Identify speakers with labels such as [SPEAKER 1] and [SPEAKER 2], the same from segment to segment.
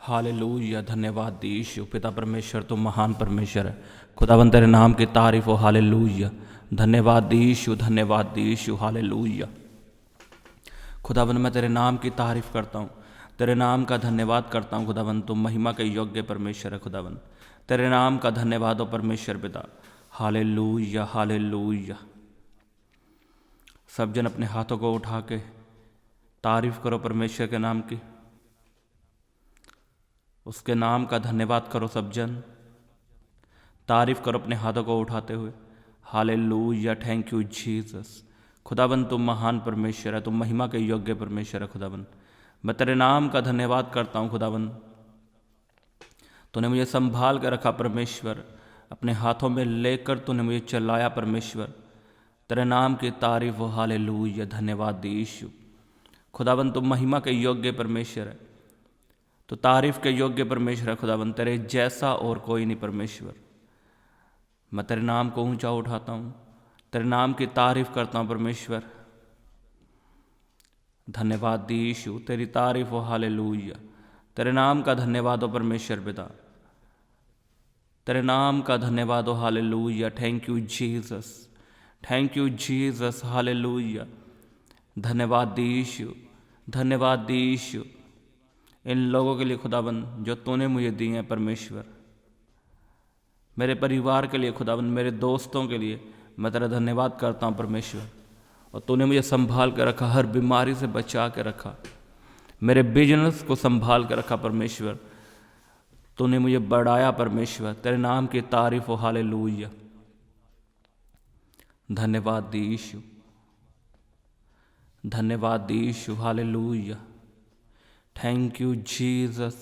[SPEAKER 1] Hallelujah. धन्यवाद यीशु। पिता परमेश्वर तो महान परमेश्वर है। खुदावन तेरे नाम की तारीफ हो। हालेलुया। धन्यवाद यीशु, धन्यवाद यीशु। हालेलुया। खुदावन मैं तेरे नाम की तारीफ करता हूँ, तेरे नाम का धन्यवाद करता हूँ। खुदावन तुम महिमा के योग्य परमेश्वर है। खुदावन तेरे नाम का धन्यवाद हो परमेश्वर पिता। Hallelujah, hallelujah. सब जन अपने हाथों को उठा के तारीफ करो परमेश्वर के नाम की, उसके नाम का धन्यवाद करो। सब जन तारीफ करो अपने हाथों को उठाते हुए। Hallelujah, thank you Jesus. खुदावन तुम महान परमेश्वर है, तुम महिमा के योग्य परमेश्वर है। खुदावन मैं तेरे नाम का धन्यवाद करता हूँ। खुदावन तूने मुझे संभाल कर रखा परमेश्वर, अपने हाथों में लेकर तूने मुझे चलाया परमेश्वर। तेरे नाम की तारीफ हो। हालेलुया, धन्यवाद यीशु। खुदावन तुम महिमा के योग्य परमेश्वर है, तो तारीफ के योग्य परमेश्वर है। खुदावन तेरे जैसा और कोई नहीं परमेश्वर। मैं तेरे नाम को ऊंचा उठाता हूँ, तेरे नाम की तारीफ करता हूँ परमेश्वर। धन्यवाद यीशु, तेरी तारीफ हो। हालेलुया। तेरे नाम का धन्यवाद हो परमेश्वर पिता, तेरे नाम का धन्यवाद हो। Hallelujah, thank you Jesus, thank you Jesus. हालेलुया, धन्यवाद यीशु, धन्यवाद यीशु। इन लोगों के लिए खुदावन जो तूने मुझे दिए हैं परमेश्वर, मेरे परिवार के लिए खुदावन, मेरे दोस्तों के लिए मैं तेरा धन्यवाद करता हूँ परमेश्वर। और तूने मुझे संभाल कर रखा, हर बीमारी से बचा के रखा, मेरे बिजनेस को संभाल कर रखा परमेश्वर। तूने मुझे बढ़ाया परमेश्वर, तेरे नाम की तारीफ हो। हालेलुया, धन्यवाद यीशु, धन्यवाद यीशु। हालेलुया, थैंक यू जीसस।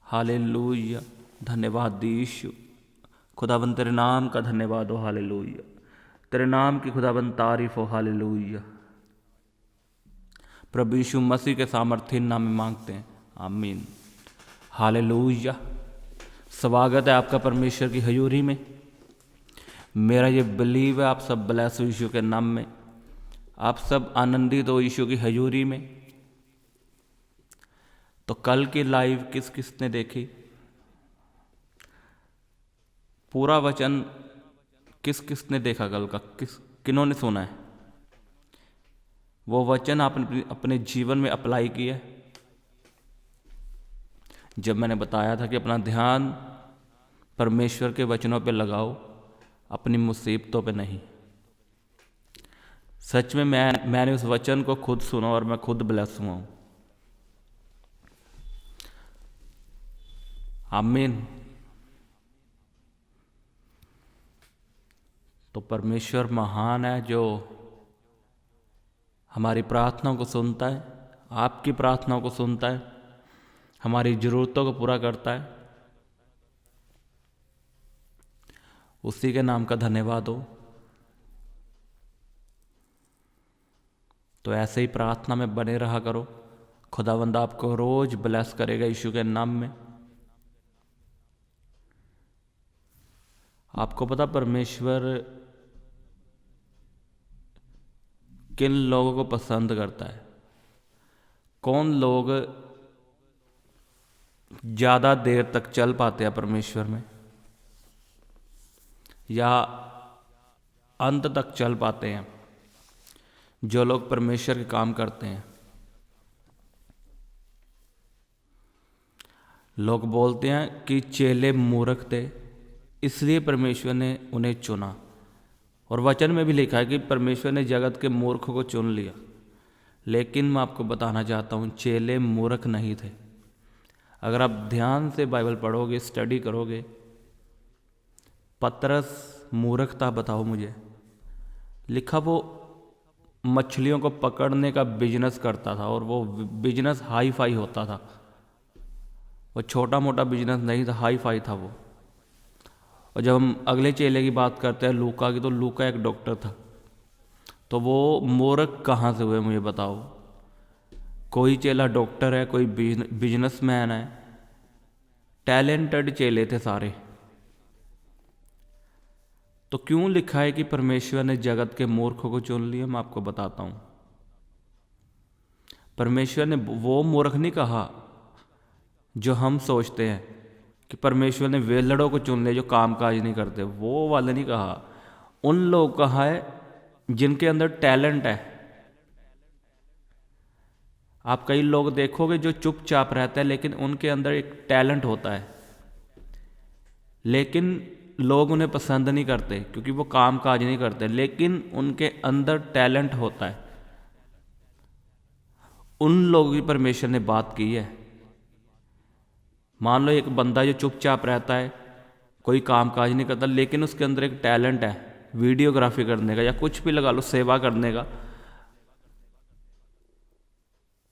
[SPEAKER 1] हालेलुया, धन्यवाद यीशु। खुदावन तेरे नाम का धन्यवाद हो। हालेलुया, तेरे नाम की खुदावन तारीफ हो। हालेलुया। प्रभु यीशु मसीह के सामर्थ्य नाम में मांगते हैं, आमीन। हालेलुया। स्वागत है आपका परमेश्वर की हजूरी में। मेरा ये बिलीव है आप सब ब्लेस हो यीशु के नाम में, आप सब आनंदित हो यीशु की हजूरी में। तो कल की लाइव किस किसने देखी? पूरा वचन किस किसने देखा? कल का किन्होंने सुना है? वो वचन आपने अपने जीवन में अप्लाई किया है? जब मैंने बताया था कि अपना ध्यान परमेश्वर के वचनों पे लगाओ, अपनी मुसीबतों पे नहीं। सच में मैंने उस वचन को खुद सुना और मैं खुद ब्लेस हुआ हूं। आमीन। तो परमेश्वर महान है जो हमारी प्रार्थनाओं को सुनता है, आपकी प्रार्थनाओं को सुनता है, हमारी ज़रूरतों को पूरा करता है। उसी के नाम का धन्यवाद हो। तो ऐसे ही प्रार्थना में बने रहा करो, खुदावंद आपको रोज ब्लेस करेगा यीशु के नाम में। आपको पता परमेश्वर किन लोगों को पसंद करता है? कौन लोग ज़्यादा देर तक चल पाते हैं परमेश्वर में, या अंत तक चल पाते हैं? जो लोग परमेश्वर के काम करते हैं। लोग बोलते हैं कि चेले मूर्ख थे, इसलिए परमेश्वर ने उन्हें चुना। और वचन में भी लिखा है कि परमेश्वर ने जगत के मूर्खों को चुन लिया। लेकिन मैं आपको बताना चाहता हूँ, चेले मूर्ख नहीं थे। अगर आप ध्यान से बाइबल पढ़ोगे, स्टडी करोगे, पतरस मूर्ख था, बताओ मुझे। लिखा वो मछलियों को पकड़ने का बिजनेस करता था, और वो बिजनेस हाई फाई होता था। वो छोटा मोटा बिजनेस नहीं था, हाई फाई था वो। और जब हम अगले चेले की बात करते हैं लूका की, तो लूका एक डॉक्टर था। तो वो मूर्ख कहाँ से हुए मुझे बताओ? कोई चेला डॉक्टर है, कोई बिजनेसमैन है, टैलेंटेड चेले थे सारे। तो क्यों लिखा है कि परमेश्वर ने जगत के मूर्खों को चुन लिया? मैं आपको बताता हूँ। परमेश्वर ने वो मूर्ख नहीं कहा, जो हम सोचते हैं कि परमेश्वर ने वेलड़ों को चुन लिया जो काम काज नहीं करते, वो वाले नहीं कहा। उन लोग कहा है जिनके अंदर टैलेंट है। आप कई लोग देखोगे जो चुपचाप रहता है लेकिन उनके अंदर एक टैलेंट होता है, लेकिन लोग उन्हें पसंद नहीं करते क्योंकि वो काम काज नहीं करते, लेकिन उनके अंदर टैलेंट होता है। उन लोगों की परमेश्वर ने बात की है। मान लो एक बंदा जो चुपचाप रहता है, कोई काम काज नहीं करता, लेकिन उसके अंदर एक टैलेंट है वीडियोग्राफी करने का या कुछ भी लगा लो, सेवा करने का।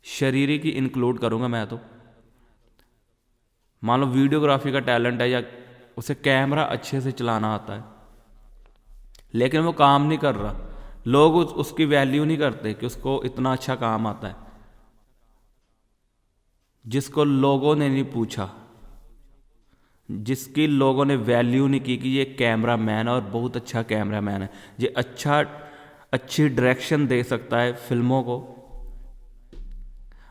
[SPEAKER 1] शरीरी की इंक्लूड करूंगा मैं तो। मान लो वीडियोग्राफी का टैलेंट है या उसे कैमरा अच्छे से चलाना आता है, लेकिन वो काम नहीं कर रहा, लोग उसकी वैल्यू नहीं करते कि उसको इतना अच्छा काम आता है। जिसको लोगों ने नहीं पूछा, जिसकी लोगों ने वैल्यू नहीं की कि ये कैमरा मैन है और बहुत अच्छा कैमरा मैन है, ये अच्छी डायरेक्शन दे सकता है फिल्मों को,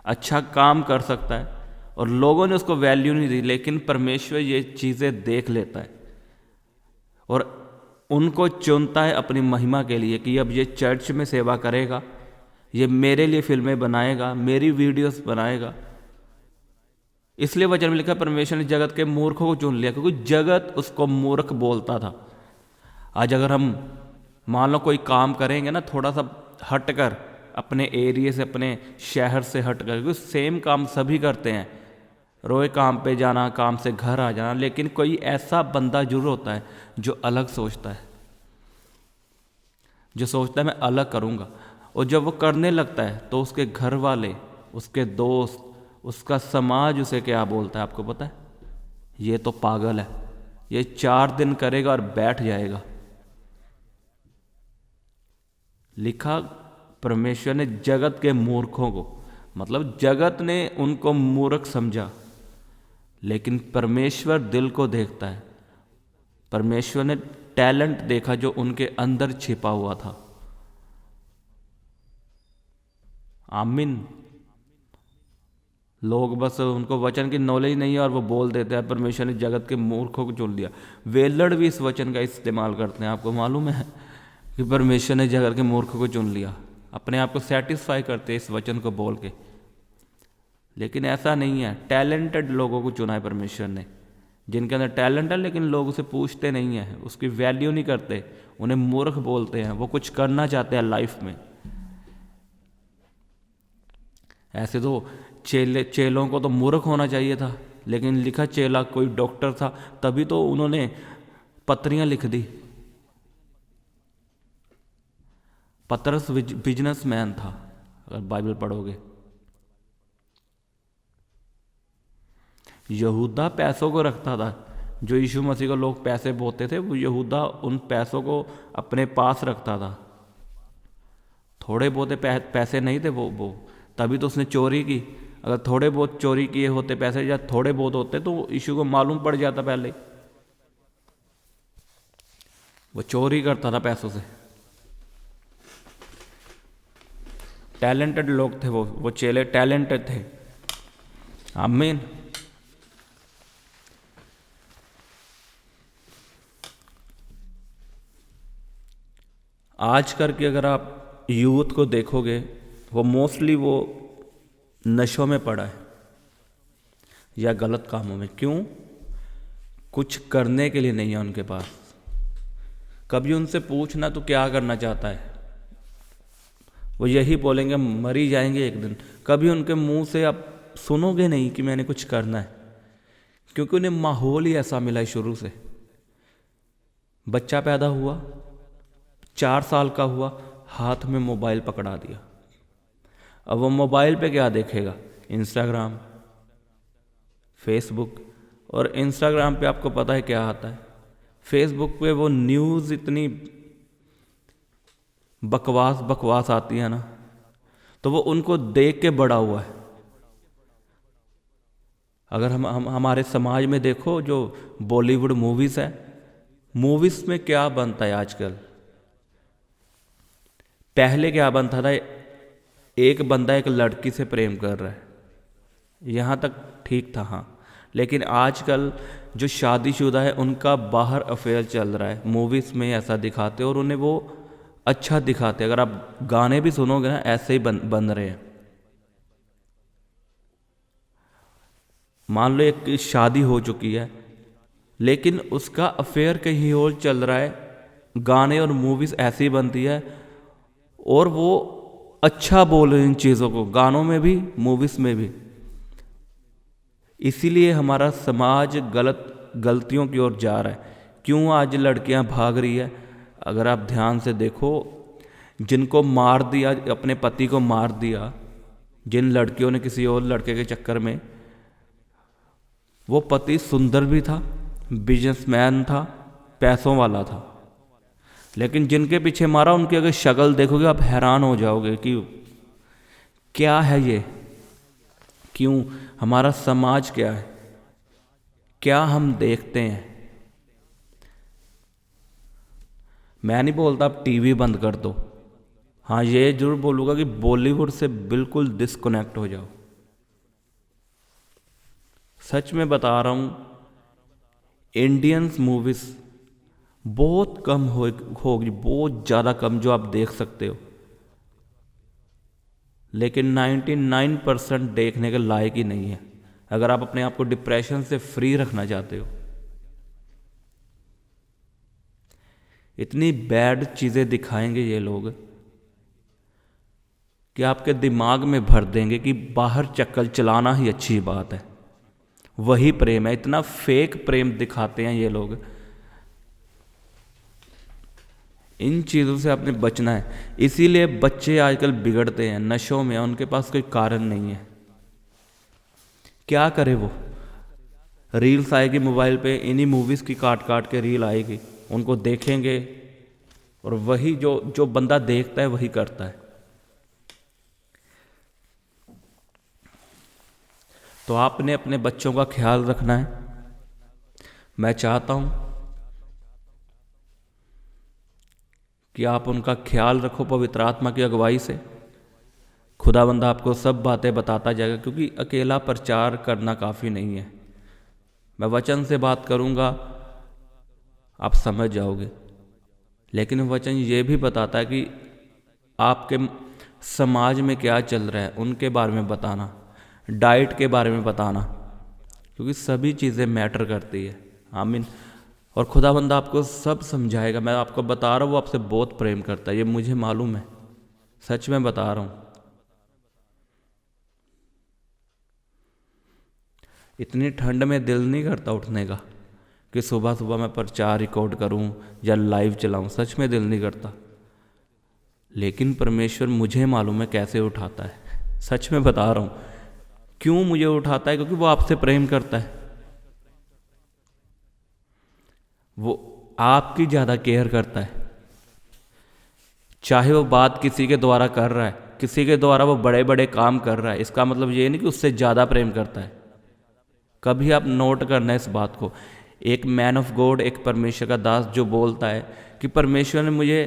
[SPEAKER 1] अच्छा काम कर सकता है, और लोगों ने उसको वैल्यू नहीं दी, लेकिन परमेश्वर ये चीज़ें देख लेता है और उनको चुनता है अपनी महिमा के लिए कि अब ये चर्च में सेवा करेगा, ये मेरे लिए फिल्में बनाएगा, मेरी वीडियोस बनाएगा। इसलिए वचन में लिखा परमेश्वर ने जगत के मूर्खों को चुन लिया, क्योंकि जगत उसको मूर्ख बोलता था। आज अगर हम मान लो कोई काम करेंगे ना थोड़ा सा हटकर, अपने एरिया से, अपने शहर से हटकर, क्योंकि सेम काम सभी करते हैं, रोज काम पे जाना, काम से घर आ जाना, लेकिन कोई ऐसा बंदा जरूर होता है जो अलग सोचता है, जो सोचता है मैं अलग करूँगा। और जब वो करने लगता है तो उसके घर वाले, उसके दोस्त, उसका समाज उसे क्या बोलता है आपको पता है? ये तो पागल है, ये 4 दिन करेगा और बैठ जाएगा। लिखा परमेश्वर ने जगत के मूर्खों को, मतलब जगत ने उनको मूर्ख समझा, लेकिन परमेश्वर दिल को देखता है। परमेश्वर ने टैलेंट देखा जो उनके अंदर छिपा हुआ था। आमीन। लोग बस उनको वचन की नॉलेज नहीं है और वो बोल देते हैं परमेश्वर ने जगत के मूर्खों को चुन लिया। वेलड़ भी इस वचन का इस्तेमाल करते हैं, आपको मालूम है कि परमेश्वर ने जगत के मूर्खों को चुन लिया। अपने आप को सेटिस्फाई करते हैं इस वचन को बोल के, लेकिन ऐसा नहीं है। टैलेंटेड लोगों को चुना है परमेश्वर ने, जिनके अंदर टैलेंट है लेकिन लोग उसे पूछते नहीं हैं, उसकी वैल्यू नहीं करते, उन्हें मूर्ख बोलते हैं। वो कुछ करना चाहते हैं लाइफ में। ऐसे तो चेलों को तो मूर्ख होना चाहिए था, लेकिन लिखा चेला कोई डॉक्टर था, तभी तो उन्होंने पत्रियां लिख दी। पतरस बिजनेसमैन था, अगर बाइबल पढ़ोगे। यहूदा पैसों को रखता था, जो यीशु मसीह को लोग पैसे बोते थे, वो यहूदा उन पैसों को अपने पास रखता था। थोड़े बहुत पैसे नहीं थे वो तभी तो उसने चोरी की। अगर थोड़े बहुत चोरी किए होते पैसे, या थोड़े बहुत होते, तो यीशु को मालूम पड़ जाता पहले। वो चोरी करता था पैसों से। टैलेंटेड लोग थे वो चेले टैलेंटेड थे। आमीन। आज करके अगर आप यूथ को देखोगे, वो मोस्टली वो नशों में पड़ा है या गलत कामों में। क्यों? कुछ करने के लिए नहीं है उनके पास। कभी उनसे पूछना तो क्या करना चाहता है, वो यही बोलेंगे मर ही जाएंगे एक दिन। कभी उनके मुंह से आप सुनोगे नहीं कि मैंने कुछ करना है, क्योंकि उन्हें माहौल ही ऐसा मिला है शुरू से। बच्चा पैदा हुआ, 4 साल का हुआ, हाथ में मोबाइल पकड़ा दिया। अब वो मोबाइल पे क्या देखेगा? Instagram, Facebook. और इंस्टाग्राम पे आपको पता है क्या आता है? फेसबुक पे वो न्यूज़ इतनी बकवास आती है ना, तो वो उनको देख के बड़ा हुआ है। अगर हम हमारे समाज में देखो, जो बॉलीवुड मूवीज़ है, मूवीज़ में क्या बनता है आजकल? पहले क्या बनता था? एक बंदा एक लड़की से प्रेम कर रहा है, यहाँ तक ठीक था। हाँ, लेकिन आजकल जो शादीशुदा है उनका बाहर अफेयर चल रहा है, मूवीज़ में ऐसा दिखाते हैं और उन्हें वो अच्छा दिखाते हैं। अगर आप गाने भी सुनोगे ना, ऐसे ही बन रहे हैं। मान लो एक शादी हो चुकी है लेकिन उसका अफेयर कहीं और चल रहा है, गाने और मूवीज़ ऐसी बनती है और वो अच्छा बोल रहे हैं इन चीज़ों को, गानों में भी मूवीज़ में भी। इसीलिए हमारा समाज गलतियों की ओर जा रहा है। क्यों आज लड़कियां भाग रही है? अगर आप ध्यान से देखो, जिनको मार दिया, अपने पति को मार दिया, जिन लड़कियों ने किसी और लड़के के चक्कर में, वो पति सुंदर भी था, बिजनेसमैन था, पैसों वाला था, लेकिन जिनके पीछे मारा उनकी अगर शक्ल देखोगे आप हैरान हो जाओगे कि क्या है ये, क्यों, हमारा समाज क्या है, क्या हम देखते हैं। मैं नहीं बोलता आप टीवी बंद कर दो, हाँ ये जरूर बोलूँगा कि बॉलीवुड से बिल्कुल डिस्कनेक्ट हो जाओ। सच में बता रहा हूँ, इंडियंस मूवीज़ बहुत कम होगी, बहुत ज़्यादा कम जो आप देख सकते हो, लेकिन 99% देखने के लायक ही नहीं है अगर आप अपने आप को डिप्रेशन से फ्री रखना चाहते हो। इतनी बैड चीज़ें दिखाएंगे ये लोग कि आपके दिमाग में भर देंगे कि बाहर चक्कर चलाना ही अच्छी बात है, वही प्रेम है। इतना फेक प्रेम दिखाते हैं ये लोग। इन चीज़ों से आपने बचना है। इसीलिए बच्चे आजकल बिगड़ते हैं, नशों में, उनके पास कोई कारण नहीं है। क्या करे वो? रील्स आएगी मोबाइल पे, इन्हीं मूवीज़ की काट काट के रील आएगी, उनको देखेंगे और वही जो बंदा देखता है वही करता है। तो आपने अपने बच्चों का ख्याल रखना है। मैं चाहता हूँ कि आप उनका ख्याल रखो पवित्र आत्मा की अगुवाई से। खुदावंद आपको सब बातें बताता जाएगा, क्योंकि अकेला प्रचार करना काफ़ी नहीं है। मैं वचन से बात करूँगा, आप समझ जाओगे, लेकिन वचन ये भी बताता है कि आपके समाज में क्या चल रहा है उनके बारे में बताना, डाइट के बारे में बताना, क्योंकि सभी चीज़ें मैटर करती है। आमीन। और खुदावंद आपको सब समझाएगा। मैं आपको बता रहा हूँ, वो आपसे बहुत प्रेम करता है, ये मुझे मालूम है, सच में बता रहा हूँ। इतनी ठंड में दिल नहीं करता उठने का कि सुबह सुबह मैं प्रचार रिकॉर्ड करूं या लाइव चलाऊं, सच में दिल नहीं करता। लेकिन परमेश्वर मुझे मालूम है कैसे उठाता है, सच में बता रहा हूँ। क्यों मुझे उठाता है? क्योंकि वो आपसे प्रेम करता है, वो आपकी ज़्यादा केयर करता है। चाहे वो बात किसी के द्वारा कर रहा है, किसी के द्वारा वो बड़े बड़े काम कर रहा है, इसका मतलब ये नहीं कि उससे ज़्यादा प्रेम करता है। कभी आप नोट करना इस बात को। एक मैन ऑफ गॉड, एक परमेश्वर का दास जो बोलता है कि परमेश्वर ने मुझे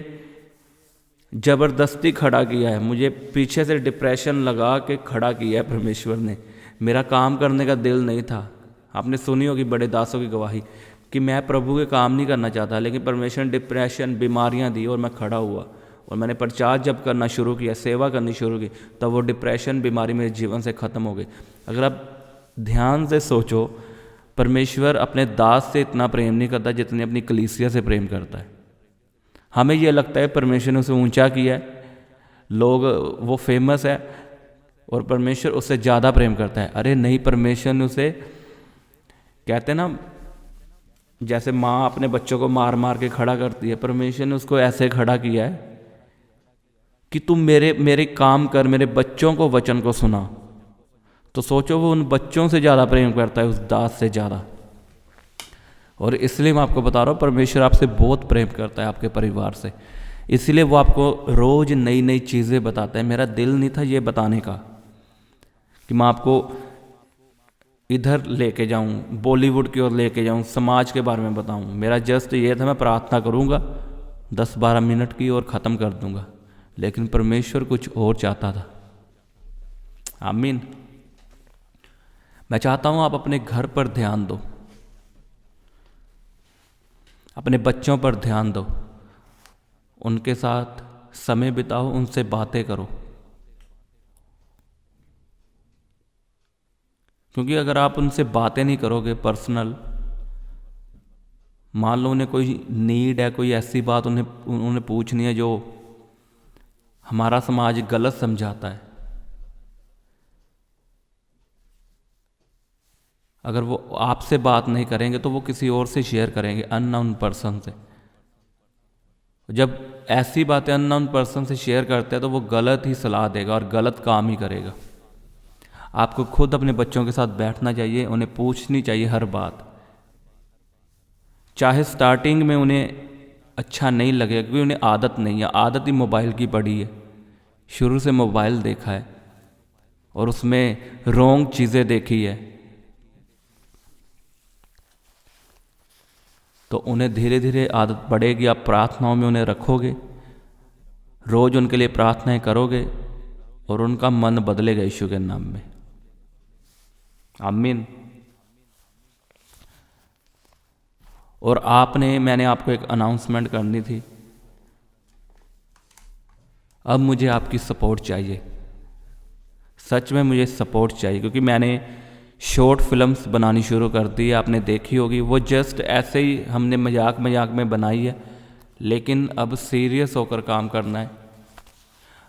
[SPEAKER 1] ज़बरदस्ती खड़ा किया है, मुझे पीछे से डिप्रेशन लगा के खड़ा किया है परमेश्वर ने, मेरा काम करने का दिल नहीं था। आपने सुनी होगी बड़े दासों की गवाही कि मैं प्रभु के काम नहीं करना चाहता, लेकिन परमेश्वर ने डिप्रेशन, बीमारियां दी और मैं खड़ा हुआ और मैंने प्रचार जब करना शुरू किया, सेवा करनी शुरू की, तब वो डिप्रेशन, बीमारी मेरे जीवन से ख़त्म हो गई। अगर आप ध्यान से सोचो, परमेश्वर अपने दास से इतना प्रेम नहीं करता जितने अपनी कलीसिया से प्रेम करता है। हमें ये लगता है परमेश्वर ने उसे ऊंचा किया है, लोग वो फेमस है और परमेश्वर उससे ज़्यादा प्रेम करता है। अरे नहीं, परमेश्वर ने उसे, कहते हैं ना, जैसे माँ अपने बच्चों को मार मार के खड़ा करती है, परमेश्वर ने उसको ऐसे खड़ा किया है कि तुम मेरे काम कर, मेरे बच्चों को वचन को सुना। तो सोचो, वो उन बच्चों से ज़्यादा प्रेम करता है, उस दास से ज़्यादा। और इसलिए मैं आपको बता रहा हूँ, परमेश्वर आपसे बहुत प्रेम करता है, आपके परिवार से। इसलिए वो आपको रोज़ नई नई चीज़ें बताता है। मेरा दिल नहीं था ये बताने का कि मैं आपको इधर लेके जाऊं, बॉलीवुड की ओर लेके जाऊं, समाज के बारे में बताऊं। मेरा जस्ट ये था, मैं प्रार्थना करूंगा 10-12 मिनट की और ख़त्म कर दूंगा, लेकिन परमेश्वर कुछ और चाहता था। आमीन। मैं चाहता हूँ आप अपने घर पर ध्यान दो, अपने बच्चों पर ध्यान दो, उनके साथ समय बिताओ, उनसे बातें करो। क्योंकि अगर आप उनसे बातें नहीं करोगे पर्सनल, मान लो उन्हें कोई नीड है, कोई ऐसी बात उन्हें पूछनी है जो हमारा समाज गलत समझाता है, अगर वो आपसे बात नहीं करेंगे तो वो किसी और से शेयर करेंगे, अननोन पर्सन से। जब ऐसी बातें अननोन पर्सन से शेयर करते हैं तो वो गलत ही सलाह देगा और गलत काम ही करेगा। आपको खुद अपने बच्चों के साथ बैठना चाहिए, उन्हें पूछनी चाहिए हर बात, चाहे स्टार्टिंग में उन्हें अच्छा नहीं लगे, क्योंकि उन्हें आदत नहीं है, आदत ही मोबाइल की पड़ी है, शुरू से मोबाइल देखा है और उसमें रॉन्ग चीज़ें देखी है। तो उन्हें धीरे धीरे आदत पड़ेगी। आप प्रार्थनाओं में उन्हें रखोगे, रोज़ उनके लिए प्रार्थनाएं करोगे और उनका मन बदलेगा यीशु के नाम में। आमीन। और मैंने आपको एक अनाउंसमेंट करनी थी। अब मुझे आपकी सपोर्ट चाहिए, सच में मुझे सपोर्ट चाहिए, क्योंकि मैंने शॉर्ट फिल्म्स बनानी शुरू कर दी है, आपने देखी होगी। वो जस्ट ऐसे ही हमने मजाक मजाक में बनाई है, लेकिन अब सीरियस होकर काम करना है।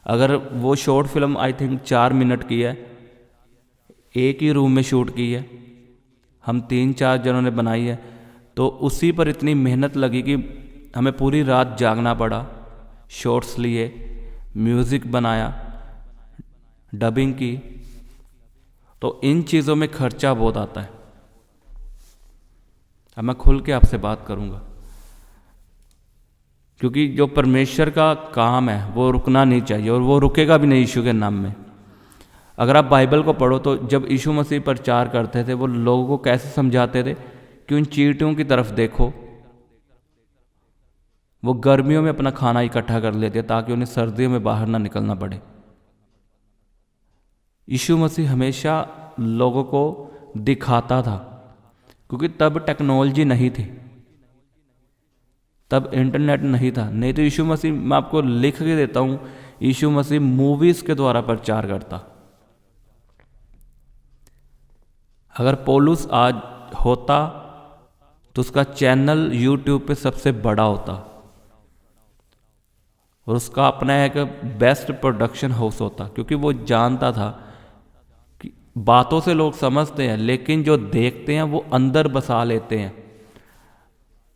[SPEAKER 1] अगर वो short film I think 4 minute की है, एक ही रूम में शूट की है, हम 3-4 जनों ने बनाई है, तो उसी पर इतनी मेहनत लगी कि हमें पूरी रात जागना पड़ा, शॉर्ट्स लिए, म्यूज़िक बनाया, डबिंग की। तो इन चीज़ों में खर्चा बहुत आता है। अब मैं खुल के आपसे बात करूंगा, क्योंकि जो परमेश्वर का काम है वो रुकना नहीं चाहिए, और वो रुकेगा भी नहीं यीशु के नाम में। अगर आप बाइबल को पढ़ो तो जब यीशु मसीह प्रचार करते थे, वो लोगों को कैसे समझाते थे कि उन चींटियों की तरफ देखो, वो गर्मियों में अपना खाना इकट्ठा कर लेते ताकि उन्हें सर्दियों में बाहर ना निकलना पड़े। यीशु मसीह हमेशा लोगों को दिखाता था, क्योंकि तब टेक्नोलॉजी नहीं थी, तब इंटरनेट नहीं था। नहीं तो यीशु मसीह, मैं आपको लिख के देता हूँ, यीशु मसीह मूवीज़ के द्वारा प्रचार करता। अगर पौलुस आज होता तो उसका चैनल यूट्यूब पे सबसे बड़ा होता और उसका अपना एक बेस्ट प्रोडक्शन हाउस होता, क्योंकि वो जानता था कि बातों से लोग समझते हैं, लेकिन जो देखते हैं वो अंदर बसा लेते हैं।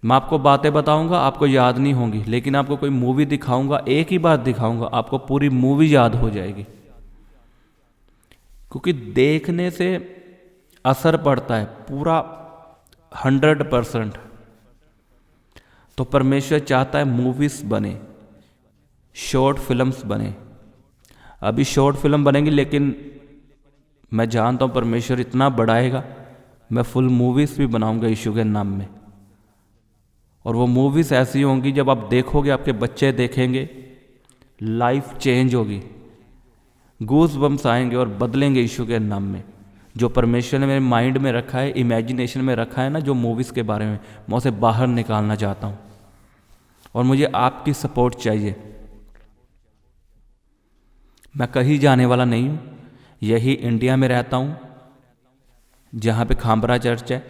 [SPEAKER 1] मैं आपको बातें बताऊंगा, आपको याद नहीं होंगी, लेकिन आपको कोई मूवी दिखाऊंगा, एक ही बात दिखाऊंगा, आपको पूरी मूवी याद हो जाएगी। क्योंकि देखने से असर पड़ता है पूरा 100%। तो परमेश्वर चाहता है मूवीज बने, शॉर्ट फिल्म्स बने। अभी शॉर्ट फिल्म बनेंगी, लेकिन मैं जानता हूँ परमेश्वर इतना बढ़ाएगा, मैं फुल मूवीज भी बनाऊंगा यीशु के नाम में। और वो मूवीज ऐसी होंगी, जब आप देखोगे, आपके बच्चे देखेंगे, लाइफ चेंज होगी, गूस बम्स आएंगे और बदलेंगे यीशु के नाम में। जो परमेश्वर ने मेरे माइंड में रखा है, इमेजिनेशन में रखा है ना, जो मूवीज़ के बारे में, मैं उसे बाहर निकालना चाहता हूँ। और मुझे आपकी सपोर्ट चाहिए। मैं कहीं जाने वाला नहीं हूँ, यही इंडिया में रहता हूँ, जहाँ पे खामरा चर्च है,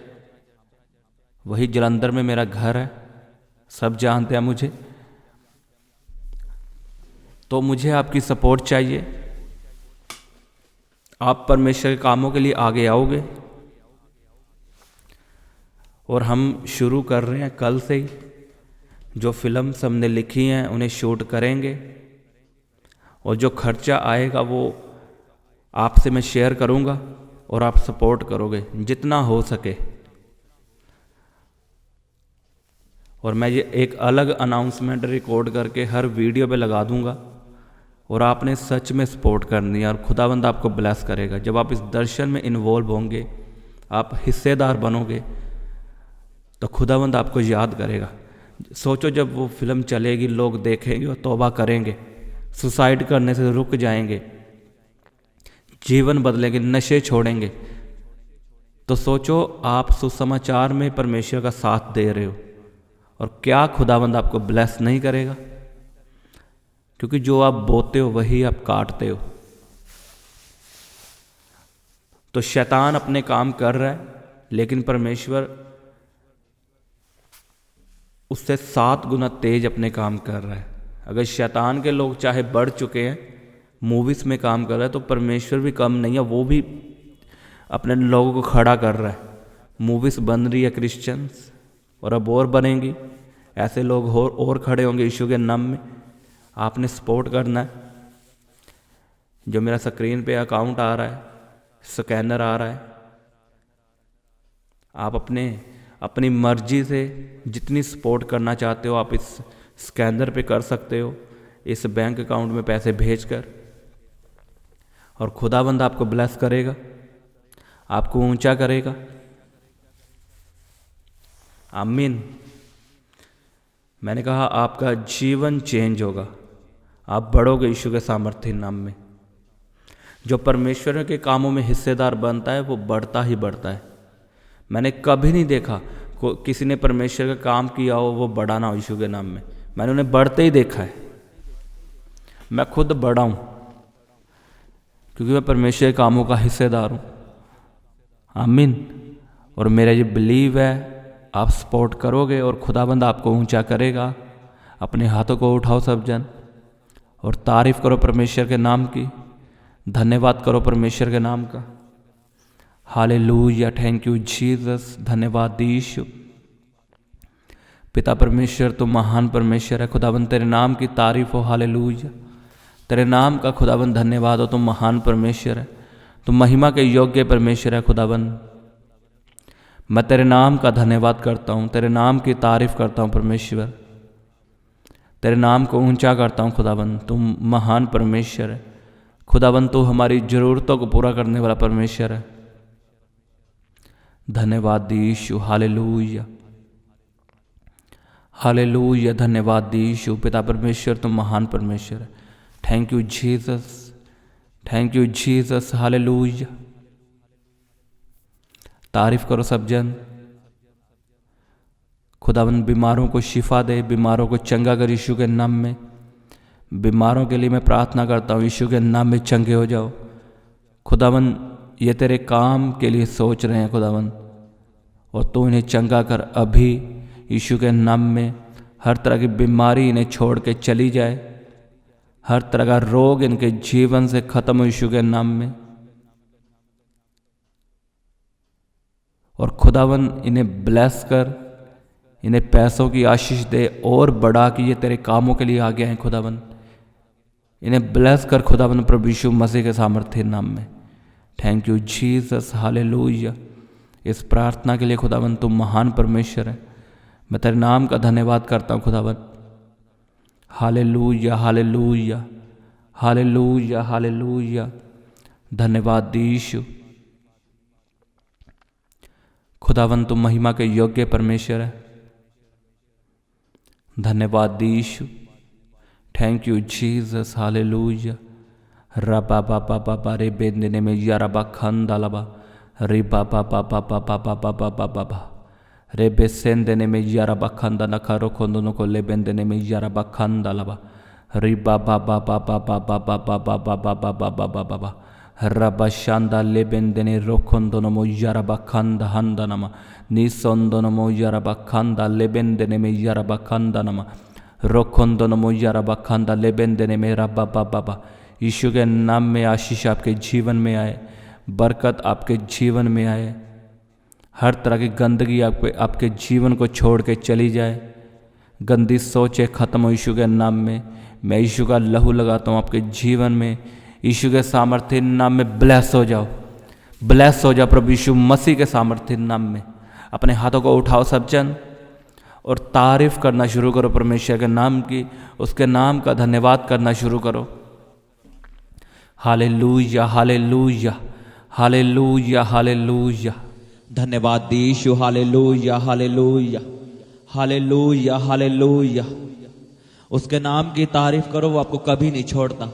[SPEAKER 1] वही जलंधर में मेरा घर है, सब जानते हैं मुझे। तो मुझे आपकी सपोर्ट चाहिए। आप परमेश्वर के कामों के लिए आगे आओगे, और हम शुरू कर रहे हैं कल से ही। जो फिल्म्स हमने लिखी हैं उन्हें शूट करेंगे, और जो खर्चा आएगा वो आपसे मैं शेयर करूंगा, और आप सपोर्ट करोगे जितना हो सके। और मैं ये एक अलग अनाउंसमेंट रिकॉर्ड करके हर वीडियो पे लगा दूंगा, और आपने सच में सपोर्ट करनी है, और खुदावंद आपको ब्लेस करेगा। जब आप इस दर्शन में इन्वॉल्व होंगे, आप हिस्सेदार बनोगे, तो खुदावंद आपको याद करेगा। सोचो, जब वो फिल्म चलेगी, लोग देखेंगे और तौबा करेंगे, सुसाइड करने से रुक जाएंगे, जीवन बदलेंगे, नशे छोड़ेंगे, तो सोचो आप सुसमाचार में परमेश्वर का साथ दे रहे हो और क्या खुदावंद आपको ब्लेस नहीं करेगा? क्योंकि जो आप बोते हो वही आप काटते हो। तो शैतान अपने काम कर रहा है, लेकिन परमेश्वर उससे 7 गुना तेज अपने काम कर रहा है। अगर शैतान के लोग चाहे बढ़ चुके हैं, मूवीज में काम कर रहा है, तो परमेश्वर भी कम नहीं है, वो भी अपने लोगों को खड़ा कर रहा है। मूवीज बन रही है क्रिश्चियंस, और अब और बनेंगी, ऐसे लोग और खड़े होंगे यीशु के नाम में। आपने सपोर्ट करना है। जो मेरा स्क्रीन पे अकाउंट आ रहा है, स्कैनर आ रहा है, आप अपनी मर्जी से जितनी सपोर्ट करना चाहते हो आप इस स्कैनर पे कर सकते हो, इस बैंक अकाउंट में पैसे भेजकर, और खुदाबंद आपको ब्लेस करेगा, आपको ऊंचा करेगा। आमीन। मैंने कहा आपका जीवन चेंज होगा, आप बढ़ोगे यीशु के सामर्थ्य नाम में। जो परमेश्वर के कामों में हिस्सेदार बनता है वो बढ़ता ही बढ़ता है। मैंने कभी नहीं देखा किसी ने परमेश्वर का काम किया हो वो बढ़ा ना हो यीशु के नाम में। मैंने उन्हें बढ़ते ही देखा है। मैं खुद बढ़ा हूँ क्योंकि मैं परमेश्वर के कामों का हिस्सेदार हूँ। आमीन। और मेरा ये बिलीव है आप सपोर्ट करोगे और खुदाबंद आपको ऊंचा करेगा। अपने हाथों को उठाओ सब जन और तारीफ करो परमेश्वर के नाम की, धन्यवाद करो परमेश्वर के नाम का। हालेलुया, थैंक यू जीसस, धन्यवाद यीशु। पिता परमेश्वर तो महान परमेश्वर है, खुदाबंद तेरे नाम की तारीफ हो। हालेलुया, तेरे नाम का खुदाबंद धन्यवाद हो। तुम महान परमेश्वर है, तुम महिमा के योग्य परमेश्वर है खुदाबंद। मैं तेरे नाम का धन्यवाद करता हूँ, तेरे नाम की तारीफ करता हूँ परमेश्वर, तेरे नाम को ऊंचा करता हूँ खुदाबंद। तुम महान परमेश्वर है खुदाबंद, तू हमारी ज़रूरतों को पूरा करने वाला परमेश्वर है। धन्यवाद यीशु। हालेलुया, हालेलुया, धन्यवाद यीशु। पिता परमेश्वर तुम महान परमेश्वर है। Thank you Jesus, thank you Jesus. Hallelujah, तारीफ करो सब जन। खुदाबंद बीमारों को शिफा दे, बीमारों को चंगा कर यीशु के नाम में। बीमारों के लिए मैं प्रार्थना करता हूँ, यीशु के नाम में चंगे हो जाओ। खुदाबंद ये तेरे काम के लिए सोच रहे हैं खुदाबंद, और तू इन्हें चंगा कर अभी यीशु के नाम में। हर तरह की बीमारी इन्हें छोड़ के चली जाए, हर तरह का रोग इनके जीवन से खत्म हो यीशु के नाम में। और खुदावन इन्हें ब्लेस कर, इन्हें पैसों की आशीष दे और बढ़ा कि ये तेरे कामों के लिए आगे हैं खुदावन। इन्हें ब्लेस कर खुदावन प्रभु यीशु मसीह के सामर्थ्य नाम में। Thank you Jesus. हालेलुया। इस प्रार्थना के लिए खुदावन तुम महान परमेश्वर है। मैं तेरे नाम का धन्यवाद करता हूँ खुदावन। हालेलुया, हालेलुया, हालेलुया, हालेलुया, धन्यवाद यीशु। खुदावन तुम महिमा के योग्य परमेश्वर है। धन्यवाद यीशु। Thank you Jesus. हालेलुया। रबा बाबा बाबा रे बेंदने में या रबा खंदा लबा रे बाबा बाबा बाबा बाबा बाबा बाबा रे बेसेंदने में या रबा खंदा नखारो खोंदनो को ले बेंदने में या रबा खंदा लबा रे बाबा बाबा बाबा बाबा बाबा बाबा बाबा बाबा बाबा रबा शांदा ले बेंदने रोखोंदनो मो या रबा खंदा हंदा नमा निसोंदनो मो या रबा खंदा ले बेंदने में या रबा खंदा नमा रोखोंदनो मो या रबा खंदा ले बेंदने में रबा बाबा बाबा। यीशु के नाम में आशीष आपके जीवन में आए, बरकत आपके जीवन में आए, हर तरह की गंदगी आपके जीवन को छोड़ के चली जाए, गंदी सोचें खत्म हो यीशु के नाम में। मैं यीशु का लहू लगाता हूँ आपके जीवन में। यीशु के सामर्थ्य नाम में ब्लेस हो जाओ, ब्लेस हो जाओ प्रभु यीशु मसीह के सामर्थ्य नाम में। अपने हाथों को उठाओ सब जन और तारीफ करना शुरू करो परमेश्वर के नाम की, उसके नाम का धन्यवाद करना शुरू करो। हालेलुया, हालेलुया, हालेलुया, हालेलुया, धन्यवाद यीशु। हालेलुया, हालेलुया, हालेलुया, हालेलुया। उसके नाम की तारीफ करो, वो आपको कभी नहीं छोड़ता।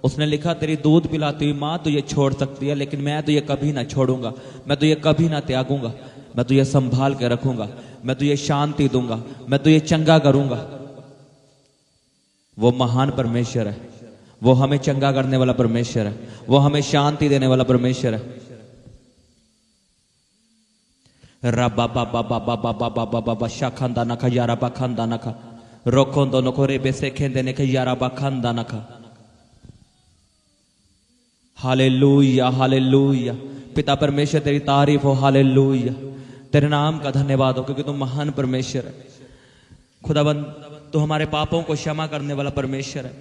[SPEAKER 2] उसने लिखा तेरी दूध पिलाती हुई माँ तुझे छोड़ सकती है, लेकिन मैं तुझे कभी ना छोड़ूंगा, मैं तुझे कभी ना त्यागूंगा, मैं तुझे संभाल के रखूंगा, मैं तुझे शांति दूंगा, मैं तुझे चंगा करूंगा। वो महान परमेश्वर है, वो हमें चंगा करने वाला परमेश्वर है, वो हमें शांति देने वाला परमेश्वर है। रबा बाबा बाबा बाबा बाबा बाबा शाखंदा नखा यारा बखंदा नखा रोकोंदो नको रे बेसे खेंदे ने यारा बखंदा नखा। Hallelujah hallelujah. पिता परमेश्वर तेरी तारीफ हो, हालेलुया। तेरे नाम का धन्यवाद हो क्योंकि तू महान परमेश्वर है। खुदाबंद तू हमारे पापों को क्षमा करने वाला परमेश्वर है,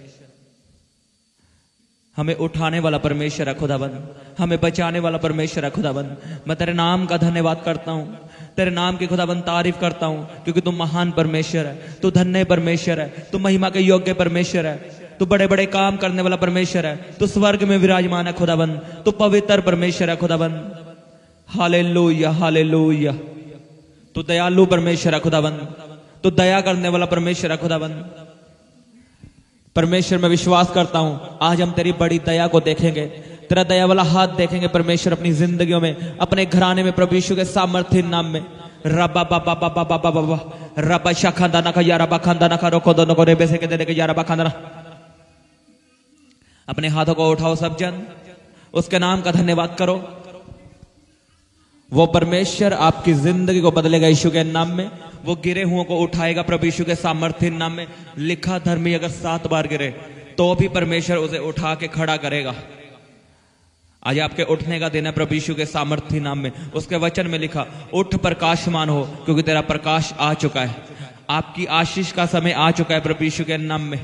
[SPEAKER 2] हमें उठाने वाला परमेश्वर है खुदाबंद, हमें बचाने वाला परमेश्वर है खुदाबंद। मैं तेरे नाम का धन्यवाद करता हूँ, तेरे नाम की खुदाबंद तारीफ करता हूँ क्योंकि तू महान परमेश्वर है, तू धन्य परमेश्वर है, तू महिमा के योग्य परमेश्वर है, तू बड़े बड़े काम करने वाला परमेश्वर है, तू स्वर्ग में विराजमान है खुदाबंद, तू पवित्र परमेश्वर है खुदाबंद। Hallelujah hallelujah. तू दयालु परमेश्वर है खुदाबंद, तू दया करने वाला परमेश्वर है खुदाबंद। परमेश्वर मैं विश्वास करता हूं आज हम तेरी बड़ी दया को देखेंगे, तेरा दया वाला हाथ देखेंगे परमेश्वर अपनी जिंदगियों में, अपने घराने में, प्रभु यीशु के सामर्थ्य नाम में। रबा बाबा बाबा बाबा बाबा रबा शाखंदा नखा यारा बखंदा नखा रोको दोनों को रेबे से के देने के यारा बखंदा। अपने हाथों को उठाओ सब जन, उसके नाम का धन्यवाद करो। वो परमेश्वर आपकी जिंदगी को बदलेगा यीशु के नाम में, वो गिरे हुओं को उठाएगा प्रभु यीशु के सामर्थ्य नाम में। लिखा धर्मी अगर 7 बार गिरे तो भी परमेश्वर उसे उठा के खड़ा करेगा। आज आपके उठने का दिन है प्रभु यीशु के सामर्थ्य नाम में। उसके वचन में लिखा उठ प्रकाशमान हो क्योंकि तेरा प्रकाश आ चुका है। आपकी आशीष का समय आ चुका है प्रभु यीशु के नाम में,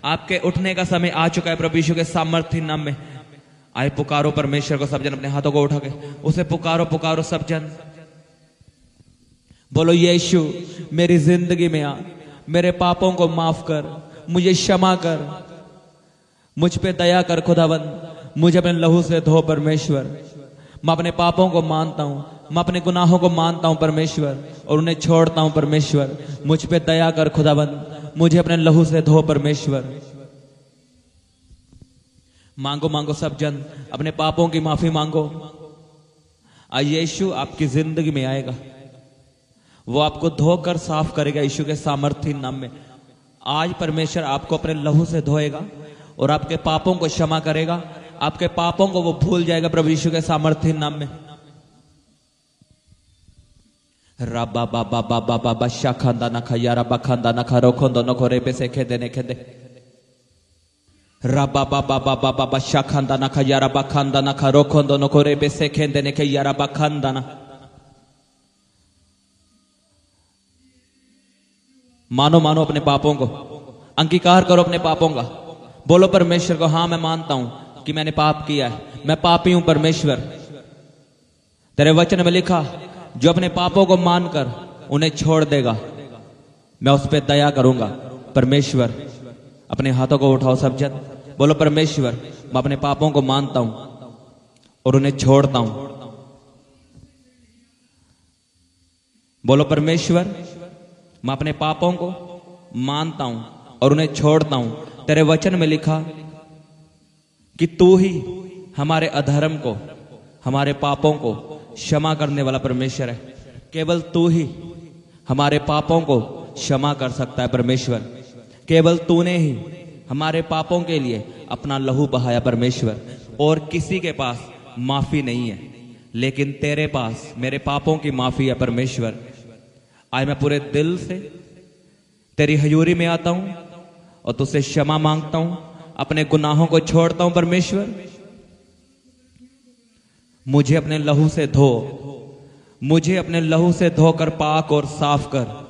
[SPEAKER 2] आपके उठने का समय आ चुका है प्रभु यीशु के सामर्थ्य नाम में। आए पुकारो परमेश्वर को सब जन, अपने हाथों को उठा के उसे पुकारो पुकारो सब जन। बोलो यीशु मेरी जिंदगी में आ, मेरे पापों को माफ कर, मुझे क्षमा कर, मुझ पे दया कर खुदावंद, मुझे अपने लहू से धो परमेश्वर। मैं अपने पापों को मानता हूं, मैं अपने गुनाहों को मानता हूं परमेश्वर और उन्हें छोड़ता हूं परमेश्वर। मुझ पे दया कर खुदावंद, मुझे अपने लहू से धो परमेश्वर। मांगो मांगो सब जन, अपने पापों की माफी मांगो। आज यीशु आपकी जिंदगी में आएगा, वो आपको धोकर साफ करेगा यीशु के सामर्थ्य नाम में। आज परमेश्वर आपको अपने लहू से धोएगा और आपके पापों को क्षमा करेगा, आपके पापों को वो भूल जाएगा प्रभु यीशु के सामर्थ्य नाम में। रबा बाबा बाबा बाबा शाखंदा नखा यारा बखंदा नखा रोखोंदो नको रेबे से खेदे ने खेदे। रबा बाबा बाबा बाबा शाखंदा नखा यारा बखंदा नखा रोखोंदो नको रेबे से खेदे ने खे यारा बखंदा ना। मानो मानो अपने पापों को, अंगीकार करो अपने पापों का। बोलो परमेश्वर को हाँ मैं मानता हूं कि मैंने पाप किया है, मैं पापी हूं परमेश्वर। तेरे वचन में लिखा जो अपने पापों को मानकर उन्हें छोड़ देगा मैं उस पर दया करूंगा परमेश्वर। अपने हाथों को उठाओ सब जन, बोलो परमेश्वर मैं अपने पापों को मानता हूं और उन्हें छोड़ता हूं। बोलो परमेश्वर मैं अपने पापों को मानता हूं और उन्हें छोड़ता हूं। तेरे वचन में लिखा कि तू ही हमारे अधर्म को, हमारे पापों को क्षमा करने वाला परमेश्वर है। केवल तू ही हमारे पापों को क्षमा कर सकता है परमेश्वर। केवल तूने ही हमारे पापों के लिए अपना लहू बहाया परमेश्वर, और किसी के पास माफी नहीं है, लेकिन तेरे पास मेरे पापों की माफी है परमेश्वर। आज मैं पूरे दिल से तेरी हजूरी में आता हूं और तुझसे क्षमा मांगता हूं, अपने गुनाहों को छोड़ता हूं परमेश्वर। मुझे अपने लहू से धो, मुझे अपने लहू से धोकर पाक और साफ कर।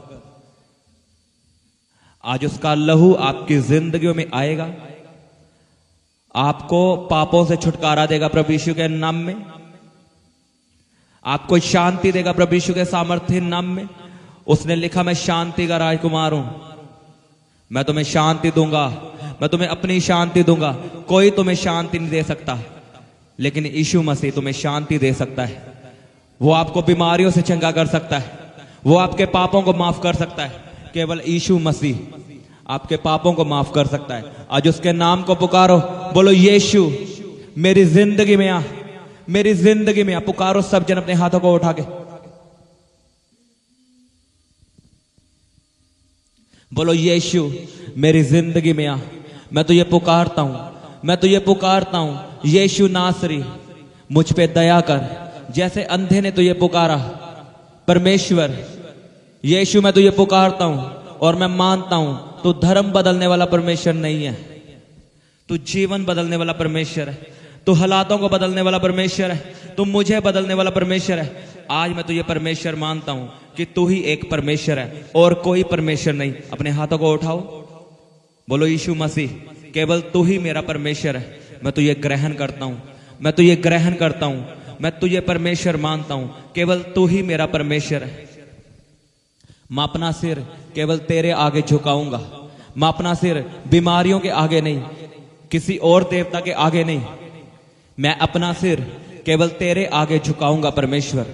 [SPEAKER 2] आज उसका लहू आपकी जिंदगियों में आएगा, आपको पापों से छुटकारा देगा प्रभु यीशु के नाम में, आपको शांति देगा प्रभु यीशु के सामर्थ्य नाम में। उसने लिखा मैं शांति का राजकुमार हूं, मैं तुम्हें शांति दूंगा, मैं तुम्हें अपनी शांति दूंगा। कोई तुम्हें शांति नहीं दे सकता, लेकिन यीशु मसीह तुम्हें शांति दे सकता है। वो आपको बीमारियों से चंगा कर सकता है, वो आपके पापों को माफ कर सकता है। केवल यीशु मसीह आपके पापों को माफ कर सकता है। आज उसके नाम को पुकारो, बोलो यीशु मेरी जिंदगी में आ, मेरी जिंदगी में आ। पुकारो सब जन अपने हाथों को उठा के, बोलो यीशु मेरी जिंदगी में आ। मैं तुझे पुकारता हूं, मैं तुझे पुकारता हूं। यीशु नासरी मुझ पे दया कर, जैसे अंधे ने तुझे पुकारा। परमेश्वर यीशु मैं तुझे पुकारता हूं और मैं मानता हूं तू धर्म बदलने वाला परमेश्वर नहीं है, तू जीवन बदलने वाला परमेश्वर है, तू हालातों को बदलने वाला परमेश्वर है, तू मुझे बदलने वाला परमेश्वर है। आज मैं तुझे परमेश्वर मानता हूं कि तू ही एक परमेश्वर है और कोई परमेश्वर नहीं। अपने हाथों को उठाओ, बोलो यीशु मसीह केवल तू ही मेरा परमेश्वर है। मैं तुझे ग्रहण करता हूं, मैं तुझे ग्रहण करता हूं, मैं तुझे परमेश्वर मानता हूं, केवल तू ही मेरा परमेश्वर है। मैं अपना सिर केवल तेरे आगे झुकाऊंगा, मैं अपना सिर बीमारियों के आगे नहीं, किसी और देवता के आगे नहीं, मैं अपना सिर केवल तेरे आगे झुकाऊंगा परमेश्वर,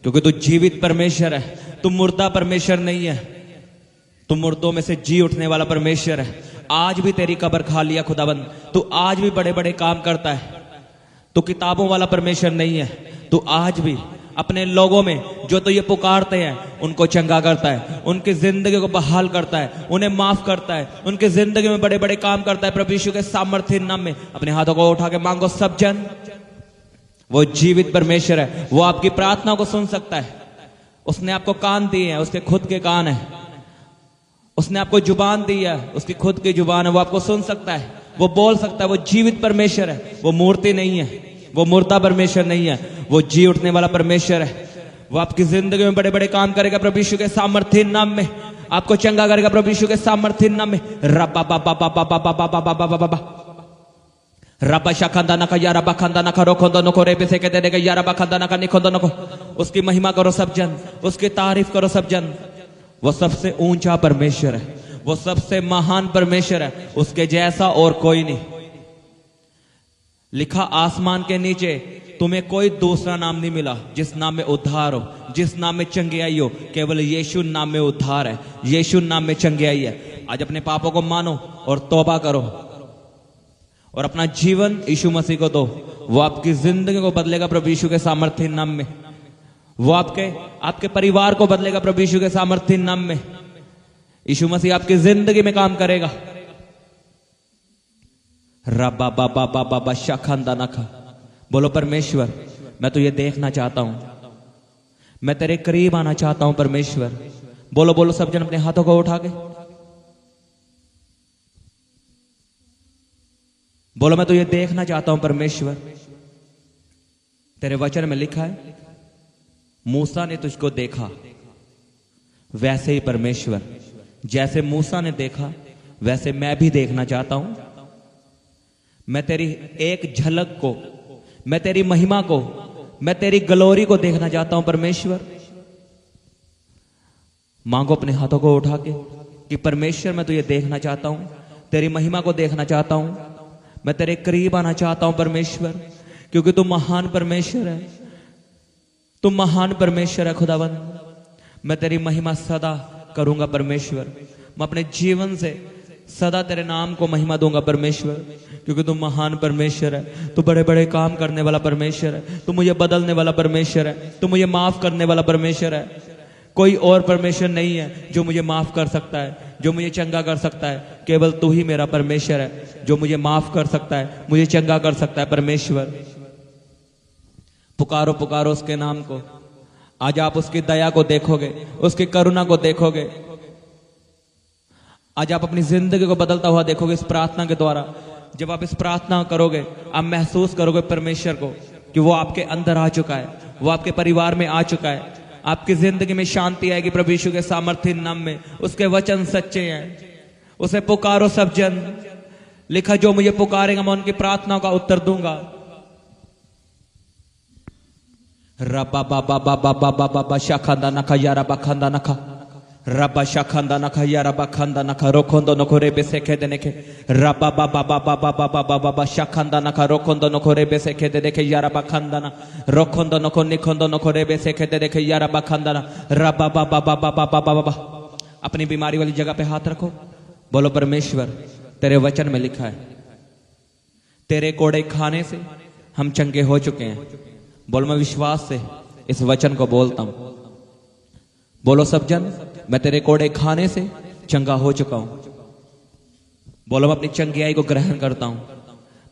[SPEAKER 2] क्योंकि तू जीवित परमेश्वर है, तू मुर्दा परमेश्वर नहीं है, तू मुर्दों में से जी उठने वाला परमेश्वर है। आज भी तेरी कब्र खाली है खुदाबंद, तू आज भी बड़े बड़े काम करता है, तू किताबों वाला परमेश्वर नहीं है, तू आज भी अपने लोगों में जो तो ये पुकारते हैं उनको चंगा करता है, उनकी जिंदगी को बहाल करता है, उन्हें माफ करता है, उनकी जिंदगी में बड़े बड़े काम करता है। प्रभु यीशु के सामर्थ्य नाम में अपने हाथों को उठा के मांगो सब जन। वो जीवित परमेश्वर है, वो आपकी प्रार्थना को सुन सकता है। उसने आपको कान दिए हैं, उसके खुद के कान है। उसने आपको जुबान दी है, उसकी खुद की जुबान है, वो आपको सुन सकता है, वो बोल सकता है। वो जीवित परमेश्वर है, वो मूर्ति नहीं है, वो मुर्दा परमेश्वर नहीं है, वो जी उठने वाला परमेश्वर है। वो आपकी जिंदगी में बड़े बड़े काम करेगा प्रभु यीशु के सामर्थ्य नाम में, आपको चंगा करेगा प्रभु यीशु के सामर्थ्य नाम में। रब्बा बाबा बाबा बाबा बाबा बाबा बाबा रब्बा शाखंदा नका यारा बखंदा नका रोखंदा नको रे पे से कहते देगा यारा बखंदा नका निखंदा नको। उसकी महिमा करो सब जन, उसकी तारीफ करो सब जन। वो सबसे ऊंचा परमेश्वर है, वो सबसे महान परमेश्वर है, उसके जैसा और कोई नहीं। लिखा आसमान के नीचे तुम्हें कोई दूसरा नाम नहीं मिला जिस नाम में उद्धार हो, जिस नाम में चंगियाई हो। केवल यीशु नाम में उद्धार है, यीशु नाम में चंगियाई है। आज अपने पापों को मानो और तौबा करो और अपना जीवन यीशु मसीह को दो। वो आपकी जिंदगी को बदलेगा प्रभु यीशु के सामर्थ्य नाम में। वो आपके परिवार को बदलेगा प्रभु यीशु के सामर्थ्य नाम में। यीशु मसीह आपकी जिंदगी में काम करेगा। रब्बा बाबा बाबा बाबा शाखंदा नखा। बोलो परमेश्वर मैं तुझे देखना चाहता हूं, मैं तेरे करीब आना चाहता हूं परमेश्वर। बोलो बोलो सब जन अपने हाथों को उठा के बोलो मैं तुझे देखना चाहता हूं परमेश्वर। तेरे वचन में लिखा है मूसा ने तुझको देखा, वैसे ही परमेश्वर जैसे मूसा ने देखा वैसे मैं भी देखना चाहता हूं। मैं तेरी एक झलक को, मैं तेरी महिमा को, मैं तेरी ग्लोरी को देखना चाहता हूं परमेश्वर। मांगो अपने हाथों को उठा के कि परमेश्वर मैं तुझे देखना चाहता हूं, तेरी महिमा को देखना चाहता हूं, मैं तेरे करीब आना चाहता हूं परमेश्वर, क्योंकि तू महान परमेश्वर है, तू महान परमेश्वर है खुदावंद। मैं तेरी महिमा सदा करूंगा परमेश्वर। मैं अपने जीवन से सदा तेरे नाम को महिमा दूंगा परमेश्वर, क्योंकि तू महान परमेश्वर है, तू बड़े बड़े काम करने वाला परमेश्वर है, तू मुझे बदलने वाला परमेश्वर है, तू मुझे माफ करने वाला परमेश्वर है। कोई और परमेश्वर नहीं है जो मुझे माफ कर सकता है, जो मुझे चंगा कर सकता है। केवल तू ही मेरा परमेश्वर है जो मुझे माफ कर सकता है, मुझे चंगा कर सकता है परमेश्वर। पुकारो पुकारो उसके नाम को। आज आप उसकी दया को देखोगे, उसकी करुणा को देखोगे। आज आप अपनी जिंदगी को बदलता हुआ देखोगे इस प्रार्थना के द्वारा। जब आप इस प्रार्थना करोगे आप महसूस करोगे परमेश्वर को कि वो आपके अंदर आ चुका है, वो आपके परिवार में आ चुका है। आपकी जिंदगी में शांति आएगी प्रभु यीशु के सामर्थ्य नाम में। उसके वचन सच्चे हैं, उसे पुकारो सब जन। लिखा जो मुझे पुकारेगा मैं उनकी प्रार्थना का उत्तर दूंगा। रबा बाबा बाबा बाबा बाबा शाखंदा नखा यारा बखंदा नखा रबा शाखंदा नखा यारा बखंदा नखा रोखोंदो नको रे बेसे खेदे नेके रबा बाबा बाबा बाबा बाबा बाबा शाखंदा नखा रोखोंदो नको रे बेसे खेदे देखे यारा बखंदा ना रोखोंदो नको निखोंदो नको रे बेसे खेदे देखे यारा बखंदा ना रबा बाबा बाबा बाबा बाबा। अपनी बीमारी वाली जगह पे हाथ रखो बोलो परमेश्वर, तेरे वचन में लिखा है तेरे कोड़े खाने से हम चंगे हो चुके हैं। बोलो मैं विश्वास से इस वचन को बोलता हूं। बोलो सब जन, मैं तेरे कोड़े खाने से चंगा हो चुका हूं। बोलो मैं अपनी चंगियाई को ग्रहण करता हूं,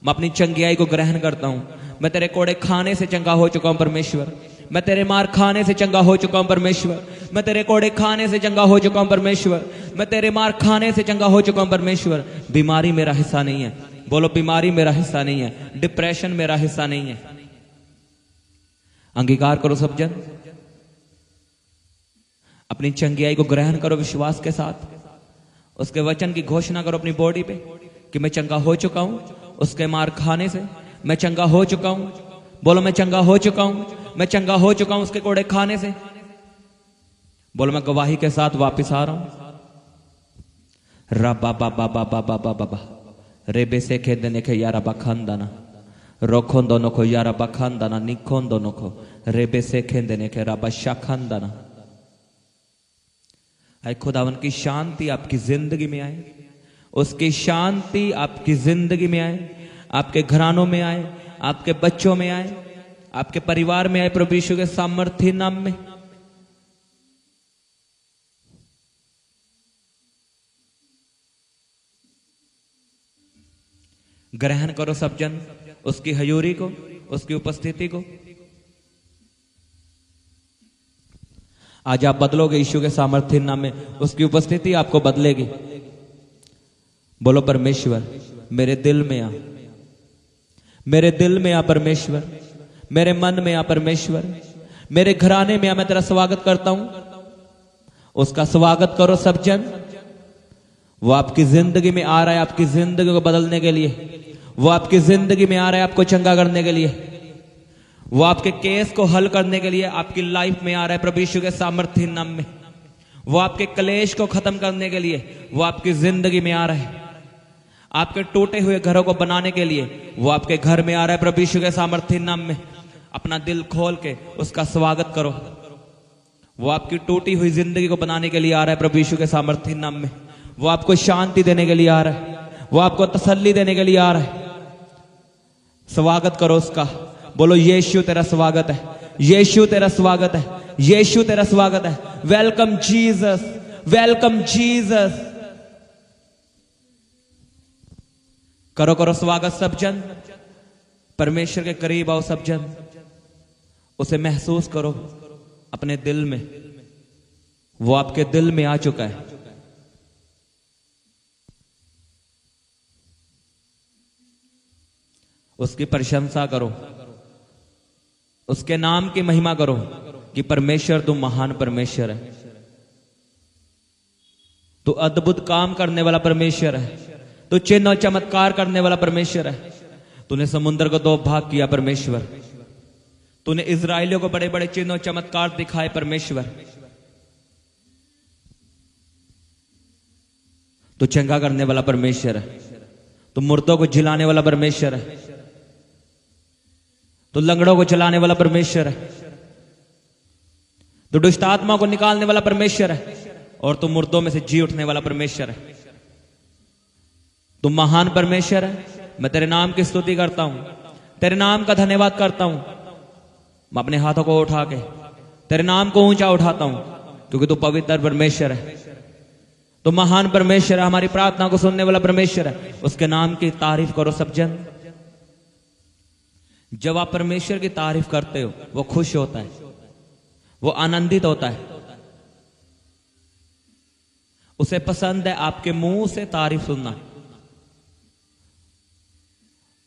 [SPEAKER 2] मैं अपनी चंगियाई को ग्रहण करता हूं। मैं तेरे कोड़े खाने से चंगा हो चुका हूं परमेश्वर। मैं तेरे मार खाने से चंगा हो चुका हूं परमेश्वर। मैं तेरे कोड़े खाने से चंगा हो चुका हूं परमेश्वर। मैं तेरे मार खाने से चंगा हो चुका हूं परमेश्वर। बीमारी मेरा हिस्सा नहीं है। बोलो बीमारी मेरा हिस्सा नहीं है, डिप्रेशन मेरा हिस्सा नहीं है। अंगीकार करो सब जन, अपनी चंगियाई को ग्रहण करो विश्वास के साथ। उसके वचन की घोषणा करो अपनी बॉडी पे कि मैं चंगा हो चुका हूं। उसके मार खाने से मैं चंगा हो चुका हूं। बोलो मैं चंगा हो चुका हूं, मैं चंगा हो चुका हूं उसके कोड़े खाने से। बोलो मैं गवाही के साथ वापिस आ रहा हूं। रबा बाबा बाबा बाबा बाबा रेबे से खेदने के यारा बखांदाना रोखों दोनों को यारा बखांदाना निखों दोनों को रेबे से खेदने के रबा शाखांदाना। आए खुदावन की शांति आपकी जिंदगी में आए, उसकी शांति आपकी जिंदगी में आए, आपके घरानों में आए, आपके बच्चों में आए, आपके परिवार में आए प्रभु यीशु के सामर्थी नाम में। ग्रहण करो सब जन उसकी हजूरी को, उसकी उपस्थिति को। आज आप बदलोगे यीशु के सामर्थ्य नाम में, उसकी उपस्थिति आपको बदलेगी। बोलो परमेश्वर मेरे दिल में आ, मेरे दिल में आ परमेश्वर, मेरे मन में आ परमेश्वर, मेरे घराने में आ। मैं तेरा स्वागत करता हूं। उसका स्वागत करो सब जन। वो आपकी जिंदगी में आ रहा है आपकी जिंदगी को बदलने के लिए। वो आपकी जिंदगी में आ रहा है आपको चंगा करने के लिए। वो आपके केस को हल करने के लिए आपकी लाइफ में आ रहा है प्रभु यीशु के सामर्थ्य नाम में। वो आपके क्लेश को खत्म करने के लिए वो आपकी जिंदगी में आ रहा है। आपके टूटे हुए घरों को बनाने के लिए वो आपके घर में आ रहा है प्रभु यीशु के सामर्थ्य नाम में। अपना दिल खोल के उसका स्वागत करो। वो आपकी टूटी हुई जिंदगी को बनाने के लिए आ रहा है प्रभु यीशु के सामर्थ्य नाम में। वो आपको शांति देने के लिए आ रहा है, वो आपको तसल्ली देने के लिए आ रहा है। स्वागत करो उसका। बोलो यीशु तेरा स्वागत है, यीशु तेरा स्वागत है, यीशु तेरा स्वागत है। Welcome Jesus, welcome Jesus. करो करो स्वागत सब जन। परमेश्वर के करीब आओ सब जन। उसे महसूस करो अपने दिल में। वो आपके दिल में आ चुका है। उसकी प्रशंसा करो, उसके नाम की महिमा करो कि परमेश्वर तू महान परमेश्वर है, तू अद्भुत काम करने वाला परमेश्वर है, तू चिन्ह और चमत्कार करने वाला परमेश्वर है। तूने समुद्र को 2 भाग किया परमेश्वर। तूने इजराइलियों को बड़े बड़े चिन्ह और चमत्कार दिखाए परमेश्वर। तू चंगा करने वाला परमेश्वर है, तू मुर्दों को जिलाने वाला परमेश्वर है, तो लंगड़ों को चलाने वाला परमेश्वर है, तो दुष्ट आत्मा को निकालने वाला परमेश्वर है, और तू मुर्दों में से जी उठने वाला परमेश्वर है। तू महान परमेश्वर है। मैं तेरे नाम की स्तुति करता हूं, तेरे नाम का धन्यवाद करता हूं। मैं अपने हाथों को उठा के तेरे नाम को ऊंचा उठाता हूं, क्योंकि तू पवित्र परमेश्वर है, तो महान परमेश्वर है, हमारी प्रार्थना को सुनने वाला परमेश्वर है। उसके नाम की तारीफ करो सब जन। जब आप परमेश्वर की तारीफ करते हो वो खुश होता है, वो आनंदित होता है। उसे पसंद है आपके मुंह से तारीफ सुनना।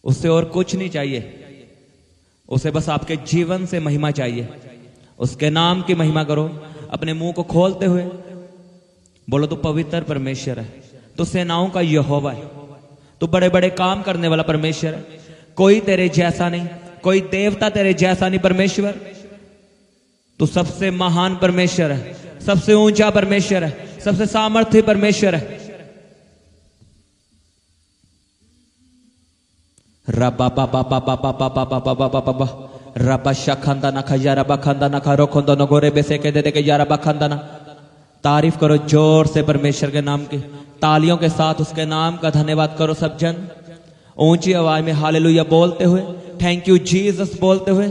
[SPEAKER 2] उससे और कुछ नहीं चाहिए, उसे बस आपके जीवन से महिमा चाहिए। उसके नाम की महिमा करो अपने मुंह को खोलते हुए। बोलो तू पवित्र परमेश्वर है, तू सेनाओं का यहोवा है, तू बड़े बड़े काम करने वाला परमेश्वर है। कोई तेरे जैसा नहीं, कोई देवता तेरे जैसा नहीं परमेश्वर। तू सबसे महान परमेश्वर है, सबसे ऊंचा परमेश्वर है, सबसे सामर्थ्य परमेश्वर है। रबा बाबा बाबा बाबा बाबा बाबा बाबा रबा शखंदा ना खया रबा खंदा ना खरो खंदा ना गोरे बेसे के दे के यारा बखंदा ना तारीफ करो जोर से परमेश्वर के नाम की, तालियों के साथ उसके नाम का धन्यवाद करो सब जन। ऊंची आवाज में हालेलुया बोलते हुए, थैंक यू जीसस बोलते हुए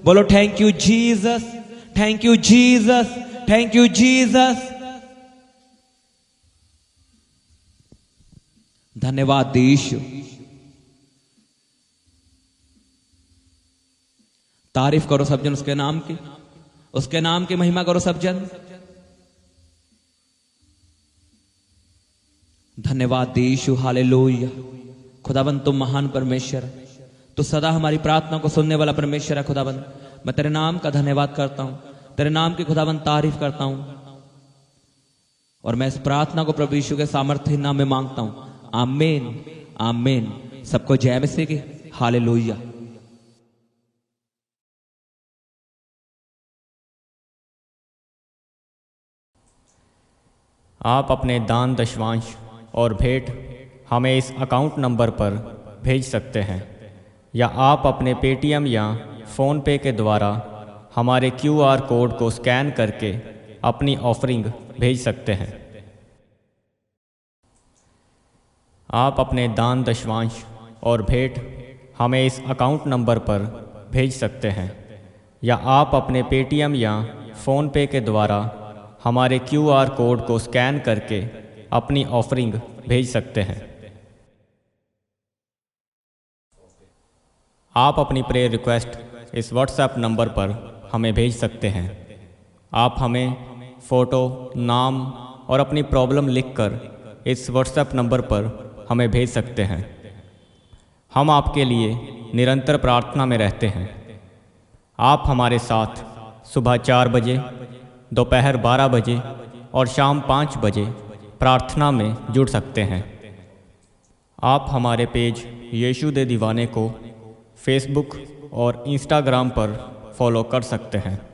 [SPEAKER 2] बोलो, thank you Jesus, thank you Jesus, thank you Jesus. धन्यवाद यीशु। तारीफ करो सब जन उसके नाम की, उसके नाम की महिमा करो सब जन। धन्यवाद यीशु, हालेलुया। खुदाबंद तुम महान परमेश्वर है, तो सदा हमारी प्रार्थना को सुनने वाला परमेश्वर है। खुदाबंद मैं तेरे नाम का धन्यवाद करता हूं, तेरे नाम की खुदाबंद तारीफ करता हूं, और मैं इस प्रार्थना को प्रभु यीशु के सामर्थ्य नाम में मांगता हूं। आमीन, आमीन। सबको जय मसीह की, हालेलुया।
[SPEAKER 3] आप अपने दान दशवांश और भेंट हमें इस अकाउंट नंबर पर भेज सकते हैं, या आप अपने पेटीएम या फ़ोन पे के द्वारा हमारे QR कोड को स्कैन करके अपनी ऑफरिंग भेज सकते हैं। आप अपने दान दशवांश और भेंट हमें इस अकाउंट नंबर पर भेज सकते हैं, या आप अपने पेटीएम या फ़ोन पे के द्वारा हमारे QR कोड को स्कैन करके अपनी ऑफरिंग भेज सकते हैं। आप अपनी प्रेयर रिक्वेस्ट इस व्हाट्सएप नंबर पर हमें भेज सकते हैं। आप हमें फ़ोटो, नाम और अपनी प्रॉब्लम लिखकर इस व्हाट्सएप नंबर पर हमें भेज सकते हैं। हम आपके लिए निरंतर प्रार्थना में रहते हैं। आप हमारे साथ सुबह 4 बजे, दोपहर 12 बजे और शाम 5 बजे प्रार्थना में जुड़ सकते हैं। आप हमारे पेज यीशु दे दीवाने को फेसबुक और इंस्टाग्राम पर फॉलो कर सकते हैं।